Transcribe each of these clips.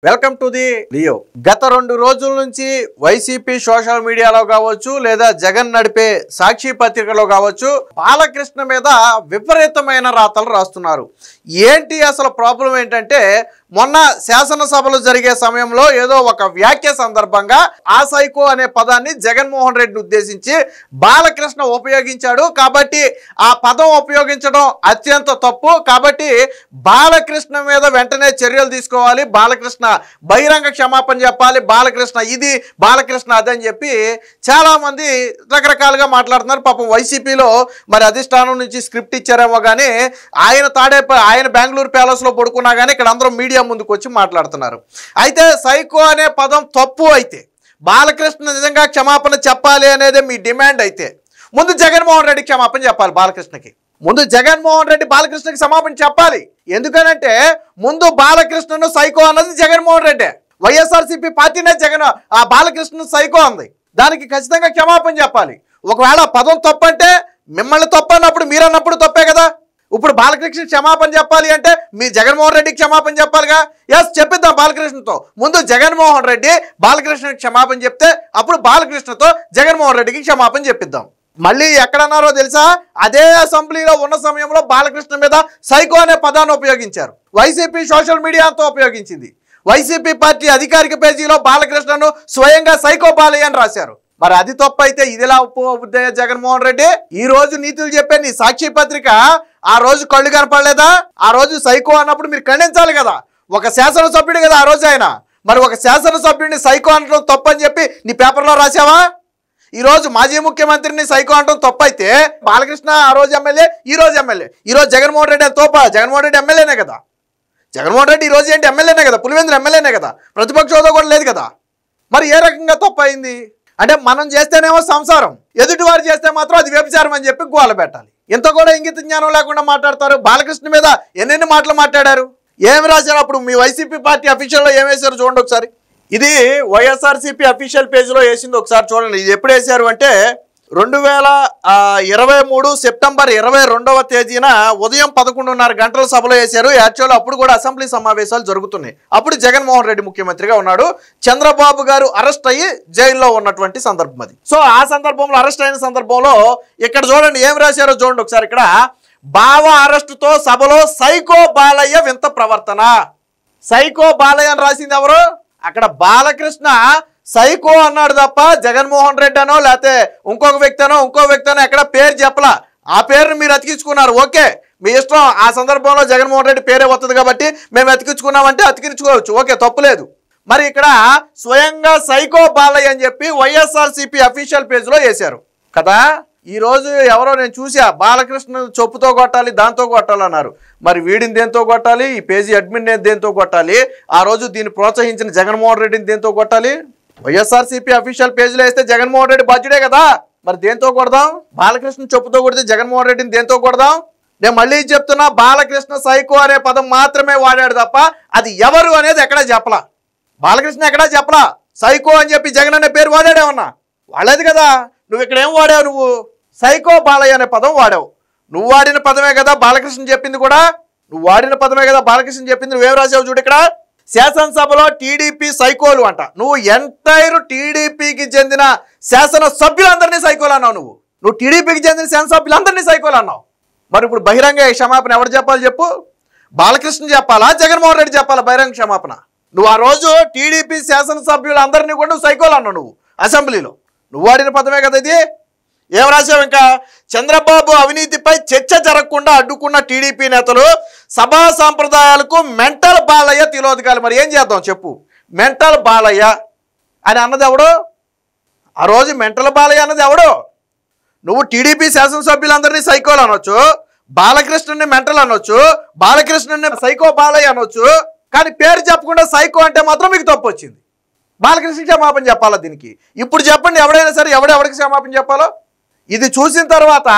Welcome to the Leo. గత 2 రోజుల నుంచి వైసీపీ సోషల్ మీడియాలో కావచ్చు లేదా జగన్ నడిపే సాక్షి పత్రికలో కావచ్చు బాలకృష్ణ మీద విపరీతమైన రాతలు రాస్తున్నారు. ఏంటి అసలు ప్రాబ్లం ఏంటంటే మొన్న శాసనసభలు జరిగే సమయంలో ఏదో ఒక వ్యాఖ్య సందర్భంగా ఆ సైకో అనే పదాన్ని జగన్మోహన్ రెడ్డిని ఉద్దేశించి బాలకృష్ణ ఉపయోగించాడు. కాబట్టి ఆ పదం ఉపయోగించడం అత్యంత తప్పు. కాబట్టి బాలకృష్ణ మీద వెంటనే చర్యలు తీసుకోవాలి, బాలకృష్ణ బహిరంగ క్షమాపణ చెప్పాలి, బాలకృష్ణ ఇది బాలకృష్ణ అదని చెప్పి చాలా మంది రకరకాలుగా మాట్లాడుతున్నారు. పాపం వైసీపీలో మరి అధిష్టానం నుంచి స్క్రిప్ట్ ఇచ్చారేమో కానీ ఆయన బెంగళూరు ప్యాలెస్ లో పడుకున్నా కానీ ఇక్కడ అందరూ మీడియా ముందుకు వచ్చి మాట్లాడుతున్నారు. అయితే సైకో అనే పదం తప్పు అయితే బాలకృష్ణ నిజంగా క్షమాపణ చెప్పాలి అనేది మీ డిమాండ్ అయితే ముందు జగన్మోహన్ రెడ్డి క్షమాపణ చెప్పాలి. బాలకృష్ణకి ముందు జగన్మోహన్ రెడ్డి బాలకృష్ణకి క్షమాపణ చెప్పాలి. ఎందుకనంటే ముందు బాలకృష్ణను సైకో అన్నది జగన్మోహన్ రెడ్డి, వైఎస్ఆర్సీపీ పార్టీనే బాలకృష్ణ సైకో అంది. దానికి ఖచ్చితంగా క్షమాపణ చెప్పాలి. ఒకవేళ పదం తప్పంటే మిమ్మల్ని తప్పన్నప్పుడు మీరన్నప్పుడు తప్పే కదా. ఇప్పుడు బాలకృష్ణ క్షమాపణ చెప్పాలి అంటే మీ జగన్మోహన్ రెడ్డికి క్షమాపణ చెప్పాలిగా. ఎస్ చెప్పిద్దాం బాలకృష్ణతో. ముందు జగన్మోహన్ రెడ్డి బాలకృష్ణకి క్షమాపణ చెప్తే అప్పుడు బాలకృష్ణతో జగన్మోహన్ రెడ్డికి క్షమాపణ చెప్పిద్దాం. మళ్ళీ ఎక్కడన్నారో తెలుసా, అదే అసెంబ్లీలో ఉన్న సమయంలో బాలకృష్ణ మీద సైకో అనే పదాన్ని ఉపయోగించారు. వైసీపీ సోషల్ మీడియా అంతా ఉపయోగించింది. వైసీపీ పార్టీ అధికారిక పేజీలో బాలకృష్ణను స్వయంగా సైకో బాలయ్య అని రాశారు. మరి అది తప్పు అయితే ఇదిలా ఉద్దేశ జగన్మోహన్ రెడ్డి ఈ రోజు నీతులు చెప్పే నీ సాక్షి పత్రిక ఆ రోజు కళ్ళు కనపడలేదా? ఆ రోజు సైకో అన్నప్పుడు మీరు ఖండించాలి కదా. ఒక శాసనసభ్యుడు కదా ఆ రోజు ఆయన. మరి ఒక శాసనసభ్యుడిని సైకో అనడం తప్పు అని చెప్పి నీ పేపర్లో రాసావా? ఈ రోజు మాజీ ముఖ్యమంత్రిని సైకో అనడం తప్పు అయితే బాలకృష్ణ ఆ రోజు ఎమ్మెల్యే, ఈ రోజు ఎమ్మెల్యే. ఈ రోజు జగన్మోహన్ రెడ్డి తోప. జగన్మోహన్ రెడ్డి ఎమ్మెల్యేనే కదా. జగన్మోహన్ రెడ్డి ఈ రోజు ఏంటి ఎమ్మెల్యేనే కదా, పులివెందులు ఎమ్మెల్యేనే కదా, ప్రతిపక్ష హోదా కూడా లేదు కదా. మరి ఏ రకంగా తప్పు అయింది అంటే మనం చేస్తేనేమో సంసారం, ఎదుటివారు చేస్తే మాత్రం అది వ్యభిచారం అని చెప్పి గోల పెట్టాలి. ఇంత కూడా ఇంగిత జ్ఞానం లేకుండా మాట్లాడతారు. బాలకృష్ణ మీద ఎన్నెన్ని మాటలు మాట్లాడారు, ఏమి రాశారు? అప్పుడు మీ వైసీపీ పార్టీ అఫీషియల్లో ఏం వేశారు చూడండి ఒకసారి. ఇది వైఎస్ఆర్సీపీ అఫీషియల్ పేజ్లో వేసింది, ఒకసారి చూడండి. ఇది ఎప్పుడు వేశారు అంటే 2023 సెప్టెంబర్ 22వ తేదీన ఉదయం 11:30 గంటల సభలో వేశారు. యాక్చువల్ అప్పుడు కూడా అసెంబ్లీ సమావేశాలు జరుగుతున్నాయి. అప్పుడు జగన్మోహన్ రెడ్డి ముఖ్యమంత్రిగా ఉన్నాడు. చంద్రబాబు గారు అరెస్ట్ అయ్యి జైల్లో ఉన్నటువంటి సందర్భం అది. సో ఆ సందర్భంలో అరెస్ట్ అయిన సందర్భంలో ఇక్కడ చూడండి ఏం రాశారో చూడండి ఒకసారి. ఇక్కడ బావ అరెస్టుతో సభలో సైకో బాలయ్య వింత ప్రవర్తన. సైకో బాలయ్య అని రాసింది ఎవరు? అక్కడ బాలకృష్ణ సైకో అన్నాడు తప్ప జగన్మోహన్ రెడ్డి అనో లేకపోతే ఇంకొక వ్యక్తి అనో ఎక్కడ పేరు చెప్పలా. ఆ పేరుని మీరు అతికించుకున్నారు. ఓకే, మీ ఇష్టం. ఆ సందర్భంలో జగన్మోహన్ రెడ్డి పేరే వస్తుంది కాబట్టి మేము అతికించుకున్నామంటే అతికించుకోవచ్చు, ఓకే, తప్పులేదు. మరి ఇక్కడ స్వయంగా సైకో బాలయ్య అని చెప్పి వైఎస్ఆర్సీపీ అఫీషియల్ పేజ్లో వేశారు కదా. ఈ రోజు ఎవరో నేను చూసా, బాలకృష్ణ చొప్పుతో కొట్టాలి దాంతో కొట్టాలన్నారు. మరి వీడిని దేంతో కొట్టాలి? ఈ పేజీ అడ్మిన్ దేంతో కొట్టాలి? ఆ రోజు దీన్ని ప్రోత్సహించిన జగన్మోహన్ రెడ్డిని దేంతో కొట్టాలి? వైఎస్ఆర్సీపీ అఫీషియల్ పేజీలో వేస్తే జగన్మోహన్ రెడ్డి బాధ్యుడే కదా. మరి దేంతో కొడదాం? బాలకృష్ణ చొప్పుతో కొడితే జగన్మోహన్ రెడ్డిని దేంతో కొడదాం? నేను మళ్ళీ చెప్తున్నా, బాలకృష్ణ సైకో అనే పదం మాత్రమే వాడాడు తప్ప అది ఎవరు అనేది ఎక్కడా చెప్పలా. బాలకృష్ణ ఎక్కడా చెప్పలా. సైకో అని చెప్పి జగన్ అనే పేరు వాడాడేమన్నా? వాడలేదు కదా. నువ్వు ఇక్కడ ఏం వాడావు? నువ్వు సైకో బాలయ్య అనే పదం వాడావు. నువ్వు వాడిన పదమే కదా బాలకృష్ణ చెప్పింది కూడా. నువ్వు వాడిన పదమే కదా బాలకృష్ణ చెప్పింది. నువ్వేం రాసావు చూడు ఇక్కడ. శాసనసభలో టీడీపీ సైకోలు అంట. నువ్వు ఎంటైర్ టీడీపీకి చెందిన శాసన సభ్యులందరినీ సైకోలు అన్నావు. నువ్వు టీడీపీకి చెందిన శాసనసభ్యులందరినీ సైకోలు అన్నావు. మరి ఇప్పుడు బహిరంగ క్షమాపణ ఎవరు చెప్పాలి చెప్పు? బాలకృష్ణ చెప్పాలా, జగన్మోహన్ రెడ్డి చెప్పాలా బహిరంగ క్షమాపణ? నువ్వు ఆ రోజు టీడీపీ శాసనసభ్యులందరినీ కూడా నువ్వు సైకోలు అన్నావు. నువ్వు అసెంబ్లీలో నువ్వు వాడిన పదమే కదా ఇది. ఏం రాశావు ఇంకా? చంద్రబాబు అవినీతిపై చర్చ జరగకుండా అడ్డుకున్న టీడీపీ నేతలు సభా సాంప్రదాయాలకు మెంటల్ బాలయ్య తిలోదకాలు. మరి ఏం చేద్దాం చెప్పు? మెంటల్ బాలయ్య అని అన్నది ఎవడు? ఆ రోజు మెంటల్ బాలయ్య అన్నది ఎవడు? నువ్వు టీడీపీ శాసనసభ్యులందరినీ సైకోలు అనొచ్చు, బాలకృష్ణుని మెంటల్ అనొచ్చు, బాలకృష్ణుని సైకో బాలయ్య అనొచ్చు, కానీ పేరు చెప్పకుండా సైకో అంటే మాత్రం మీకు తప్పు వచ్చింది. బాలకృష్ణ క్షమాపణ చెప్పాలా దీనికి? ఇప్పుడు చెప్పండి, ఎవడైనా సరే ఎవడికి క్షమాపణ చెప్పాలో. ఇది చూసిన తర్వాత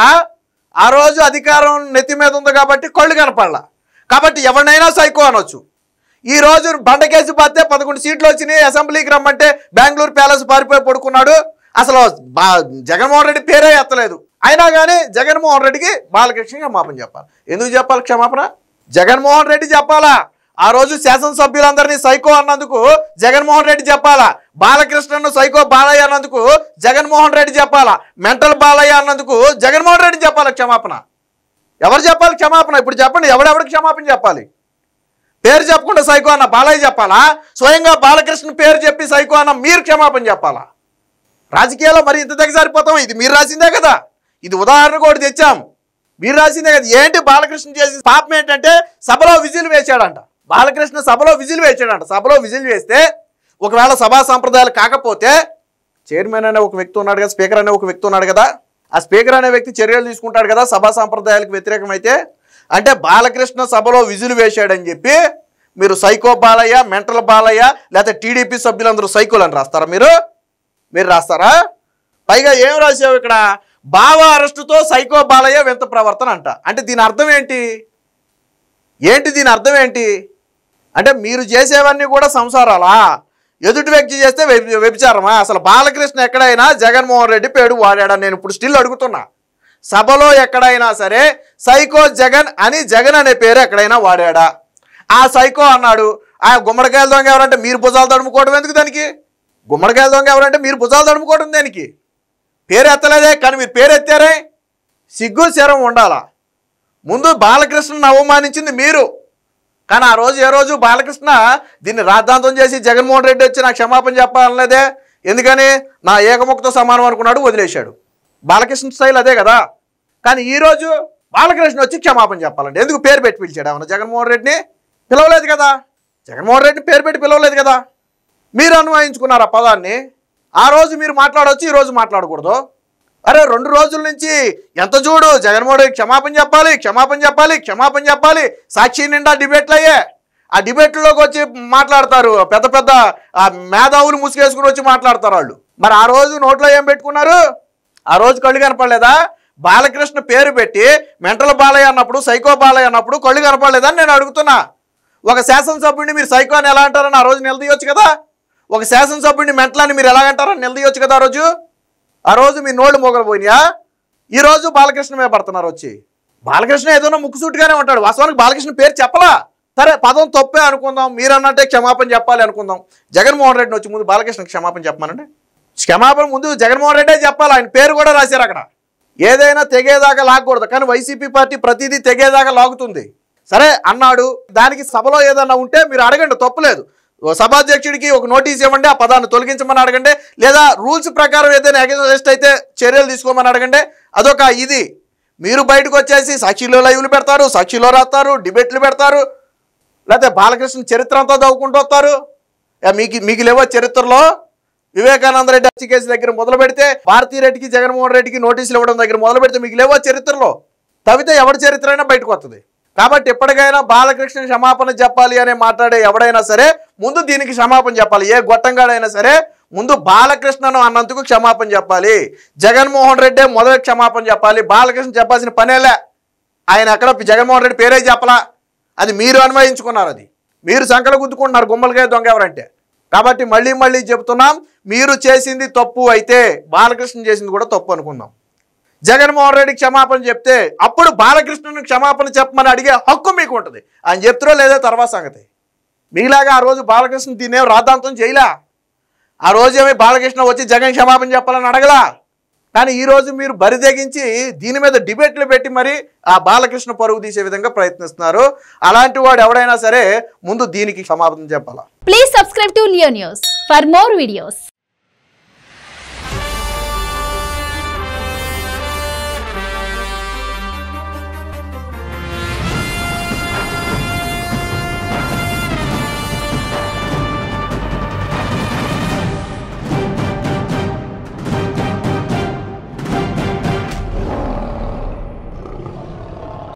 ఆ రోజు అధికారం నెత్తి మీద ఉంది కాబట్టి కళ్ళు కనపడలా, కాబట్టి ఎవరినైనా సైకో అనొచ్చు. ఈ రోజు బండకేసి పోతే 11 సీట్లు వచ్చినాయి, అసెంబ్లీకి రమ్మంటే బెంగళూరు ప్యాలెస్ పారిపోయి పడుకున్నాడు. అసలు జగన్మోహన్ రెడ్డి పేరే ఎత్తలేదు. అయినా కానీ జగన్మోహన్ రెడ్డికి బాలకృష్ణ క్షమాపణ చెప్పాలి. ఎందుకు చెప్పాలి క్షమాపణ? జగన్మోహన్ రెడ్డి చెప్పాలా. ఆ రోజు శాసనసభ్యులందరినీ సైకో అన్నందుకు జగన్మోహన్ రెడ్డి చెప్పాలా, బాలకృష్ణను సైకో బాలయ్య అన్నందుకు జగన్మోహన్ రెడ్డి చెప్పాలా, మెంటల్ బాలయ్య అన్నందుకు జగన్మోహన్ రెడ్డి చెప్పాలా క్షమాపణ? ఎవరు చెప్పాలి క్షమాపణ? ఇప్పుడు చెప్పండి, ఎవడెవరికి క్షమాపణ చెప్పాలి? పేరు చెప్పకుండా సైకో అన్న బాలయ్య చెప్పాలా, స్వయంగా బాలకృష్ణ పేరు చెప్పి సైకో అన్న మీరు క్షమాపణ చెప్పాలా? రాజకీయాల్లో మరి ఇంత దగ్గర ఇది మీరు రాసిందే కదా, ఇది ఉదాహరణ కూడా తెచ్చాం, మీరు రాసిందే కదా. ఏంటి బాలకృష్ణ చేసిన పాపం ఏంటంటే సభలో విజిల్ వేసాడంట. బాలకృష్ణ సభలో విజిల్ వేసాడంట. సభలో విజిల్ వేస్తే ఒకవేళ సభా సంప్రదాయాలు కాకపోతే చైర్మన్ అనే ఒక వ్యక్తి ఉన్నాడు కదా, స్పీకర్ అనే ఒక వ్యక్తి ఉన్నాడు కదా, ఆ స్పీకర్ అనే వ్యక్తి చర్యలు తీసుకుంటాడు కదా సభా సంప్రదాయాలకు వ్యతిరేకమైతే. అంటే బాలకృష్ణ సభలో విజిల్ వేశాడని చెప్పి మీరు సైకో బాలయ్య, మెంటల్ బాలయ్య, లేకపోతే టీడీపీ సభ్యులందరూ సైకోలు అని రాస్తారా? మీరు రాస్తారా? పైగా ఏం రాసావు ఇక్కడ, బావ అరెస్టుతో సైకో బాలయ్య వింత ప్రవర్తన అంట. అంటే దీని అర్థం ఏంటి? దీని అర్థం ఏంటి అంటే మీరు చేసేవన్నీ కూడా సంసారాలా, ఎదుటి వ్యక్తి చేస్తే వ్యభిచారమా? అసలు బాలకృష్ణ ఎక్కడైనా జగన్మోహన్ రెడ్డి పేరు వాడాడా? నేను ఇప్పుడు స్టిల్ అడుగుతున్నా. సభలో ఎక్కడైనా సరే సైకో జగన్ అని జగన్ అనే పేరు ఎక్కడైనా వాడాడా? ఆ సైకో అన్నాడు. ఆ గుమ్మడికాయల దొంగ ఎవరంటే మీరు భుజాలు తడుముకోవడం ఎందుకు దానికి? గుమ్మడికాయల దొంగ ఎవరంటే మీరు భుజాలు తడుముకోవడం దానికి? పేరు ఎత్తలేదే, కానీ మీరు పేరు ఎత్తారే. సిగ్గు శరం ఉండాలా? ముందు బాలకృష్ణను అవమానించింది మీరు, కానీ ఆ రోజు ఏ రోజు బాలకృష్ణ దీన్ని రాద్ధాంతం చేసి జగన్మోహన్ రెడ్డి వచ్చి నాకు క్షమాపణ చెప్పాలనేదే. ఎందుకని నా ఏకముఖతో సమానం అనుకున్నాడు, వదిలేశాడు. బాలకృష్ణ స్టైల్ అదే కదా. కానీ ఈరోజు బాలకృష్ణ వచ్చి క్షమాపణ చెప్పాలంటే ఎందుకు పేరు పెట్టి పిలిచాడు? ఏమన్నా జగన్మోహన్ రెడ్డిని పిలవలేదు కదా, జగన్మోహన్ రెడ్డిని పేరు పెట్టి పిలవలేదు కదా. మీరు అన్వయించుకున్నారు ఆ పదాన్ని. ఆ రోజు మీరు మాట్లాడవచ్చు, ఈరోజు మాట్లాడకూడదు. అరే 2 రోజుల నుంచి ఎంత చూడు జగన్మోహన్ రెడ్డి క్షమాపణ చెప్పాలి, క్షమాపణ చెప్పాలి, క్షమాపణ చెప్పాలి. సాక్షి నిండా డిబేట్లు అయ్యే. ఆ డిబేట్లోకి వచ్చి మాట్లాడతారు పెద్ద పెద్ద మేధావులు ముసుగేసుకుని వచ్చి మాట్లాడతారు వాళ్ళు. మరి ఆ రోజు నోట్లో ఏం పెట్టుకున్నారు? ఆ రోజు కళ్ళు కనపడలేదా? బాలకృష్ణ పేరు పెట్టి మెంటల్ బాలయ్య అన్నప్పుడు, సైకో బాలయ్య అన్నప్పుడు కళ్ళు కనపడలేదని నేను అడుగుతున్నా. ఒక శాసనసభ్యుడిని మీరు సైకో అని ఎలా అంటారని ఆ రోజు నిలదీయొచ్చు కదా. ఒక శాసనసభ్యుడిని మెంటల్ అని మీరు ఎలా అంటారని నిలదీయొచ్చు కదా. ఆ రోజు మీ నోళ్ళు మోగలిపోయినాయా? ఈరోజు బాలకృష్ణ మీద పడుతున్నారు వచ్చి. బాలకృష్ణ ఏదైనా ముక్కుసూటిగానే ఉంటాడు, వాస్తవానికి బాలకృష్ణ పేరు చెప్పలా. సరే పదం తప్పే అనుకుందాం, మీరు అన్నట్టే క్షమాపణ చెప్పాలి అనుకుందాం. జగన్మోహన్ రెడ్డిని వచ్చి ముందు బాలకృష్ణకి క్షమాపణ చెప్పమనండి. క్షమాపణ ముందు జగన్మోహన్ రెడ్డే చెప్పాలి. ఆయన పేరు కూడా రాశారు అక్కడ. ఏదైనా తెగేదాకా లాగకూడదు, కానీ వైసీపీ పార్టీ ప్రతిదీ తెగేదాకా లాగుతుంది. సరే అన్నాడు, దానికి సభలో ఏదన్నా ఉంటే మీరు అడగండి, తప్పులేదు. సభాధ్యక్షుడికి ఒక నోటీస్ ఇవ్వండి, ఆ పదాన్ని తొలగించమని అడగండి, లేదా రూల్స్ ప్రకారం ఏదైనా అగెన్స్ట్ అయితే చర్యలు తీసుకోమని అడగండి. అదొక ఇది. మీరు బయటకు వచ్చేసి సాక్షిలో లైవ్లు పెడతారు, సాక్షిలో రాస్తారు, డిబేట్లు పెడతారు, లేకపోతే బాలకృష్ణ చరిత్ర అంతా చదువుకుంటూ వస్తారు. మీకు లేవో చరిత్రలో వివేకానంద రెడ్డి హత్య కేసు దగ్గర మొదలు పెడితే, భారతీ రెడ్డికి జగన్మోహన్ రెడ్డికి నోటీసులు ఇవ్వడం దగ్గర మొదలు పెడితే మీకు లేవో చరిత్రలో. తవితే ఎవరి చరిత్ర అయినా బయటకు వస్తుంది. కాబట్టి ఎప్పటికైనా బాలకృష్ణ క్షమాపణ చెప్పాలి అని మాట్లాడే ఎవడైనా సరే ముందు దీనికి క్షమాపణ చెప్పాలి. ఏ గొట్టంగాడైనా సరే ముందు బాలకృష్ణను అన్నందుకు క్షమాపణ చెప్పాలి. జగన్మోహన్ రెడ్డి మొదటి క్షమాపణ చెప్పాలి. బాలకృష్ణ చెప్పాల్సిన పనేలే. ఆయన ఎక్కడ జగన్మోహన్ రెడ్డి పేరే చెప్పలా. అది మీరు అన్వయించుకున్నారు, అది మీరు సంకలు గుద్దుకుంటున్నారు గుమ్మలకాయ దొంగ ఎవరంటే. కాబట్టి మళ్ళీ చెప్తున్నాం, మీరు చేసింది తప్పు అయితే బాలకృష్ణ చేసింది కూడా తప్పు అనుకుందాం. జగన్మోహన్ రెడ్డి క్షమాపణ చెప్తే అప్పుడు బాలకృష్ణను క్షమాపణ చెప్పమని అడిగే హక్కు మీకు ఉంటుంది. ఆయన చెప్తారో లేదో తర్వాత సంగతి. మీలాగా ఆ రోజు బాలకృష్ణ దీన్నేం రాద్ధాంతం చేయలే. ఆ రోజేమీ బాలకృష్ణ వచ్చి జగన్ క్షమాపణ చెప్పాలని అడగలా. కానీ ఈరోజు మీరు బరిదెగించి దీని మీద డిబేట్లు పెట్టి మరి ఆ బాలకృష్ణ పరువు తీసే విధంగా ప్రయత్నిస్తున్నారు. అలాంటి వాడు ఎవడైనా సరే ముందు దీనికి క్షమాపణ చెప్పాలా. Please subscribe to Leo news for more videos.